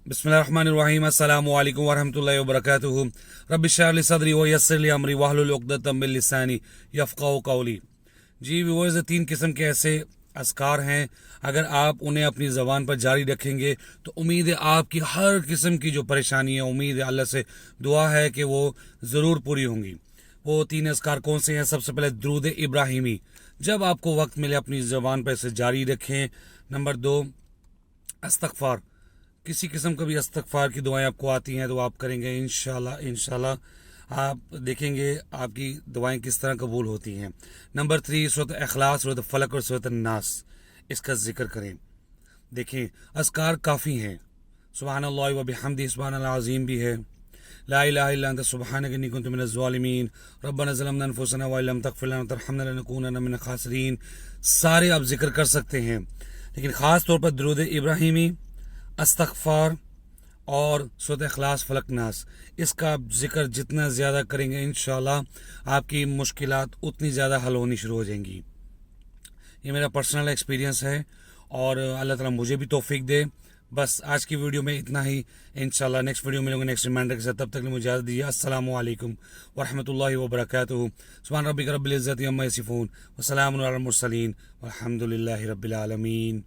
बिस्मिल्लाहिर्रहमानिर्रहीम अस्सलामु अलैकुम वरहमतुल्लाहि वबरकातुहू रब्बि इश्रह लि सदरी व यस्सिर लि अमरी वहलुल उक़दतम मिन लिसानी यफ़क़हू क़ौली। जी व्यूअर्स, 3 किस्म के ऐसे अस्कार हैं, अगर आप उन्हें अपनी ज़बान पर जारी रखेंगे तो उम्मीद है आपकी हर किस्म की जो परेशानी है, उम्मीद है अल्लाह से दुआ है कि वो ज़रूर पूरी होंगी। वो 3 अस्कार कौन से हैं? सबसे पहले दुरूद इब्राहिमी, जब आपको वक्त मिले अपनी ज़बान पर इसे जारी रखें। नंबर 2, इस्तग़फ़ार, किसी किस्म का भी इस्तग़फ़ार की दुआएं आपको आती हैं तो आप करेंगे, इंशाल्लाह आप देखेंगे आपकी दुआएं किस तरह कबूल होती हैं। नंबर 3, सूरत इखलास, सूरत फलक और सूरत नास, इसका जिक्र करें। देखें अस्कार काफ़ी हैं, सुब्हानल्लाह व बिहम्दिही सुब्हानल अज़ीम भी है, ला इलाहा इल्ला अंत सुब्हानक इन्नी कुन्तु मिनज़ ज़ालिमीन, रब्बना ज़लमना अनफुसना व लम तग़फ़िर लना व तरहमना लनकूनन्ना मिनल ख़ासिरीन, सारे आप जिक्र कर सकते हैं। लेकिन ख़ास तौर पर दुरूद इब्राहिमी, इस्तग़फ़ार और सूरत इखलास फलक नास, इसका आप जिक्र जितना ज़्यादा करेंगे इंशाल्लाह आपकी मुश्किलात उतनी ज़्यादा हल होनी शुरू हो जाएंगी। ये मेरा पर्सनल एक्सपीरियंस है और अल्लाह ताला मुझे भी तौफीक दे। बस आज की वीडियो में इतना ही, इंशाल्लाह नेक्स्ट वीडियो मिलेंगे नेक्स्ट रिमाइंडर के साथ। तब तक मुझे इजाज़त दीजिए। अस्सलामु अलैकुम वरहमतुल्लाहि वबरकातुहू। सुब्हान रब्बिका रब्बिल इज़्ज़ति अम्मा यसिफून व सलामुन अलल मुरसलीन वल्हम्दुलिल्लाहि रब्बिल आलमीन।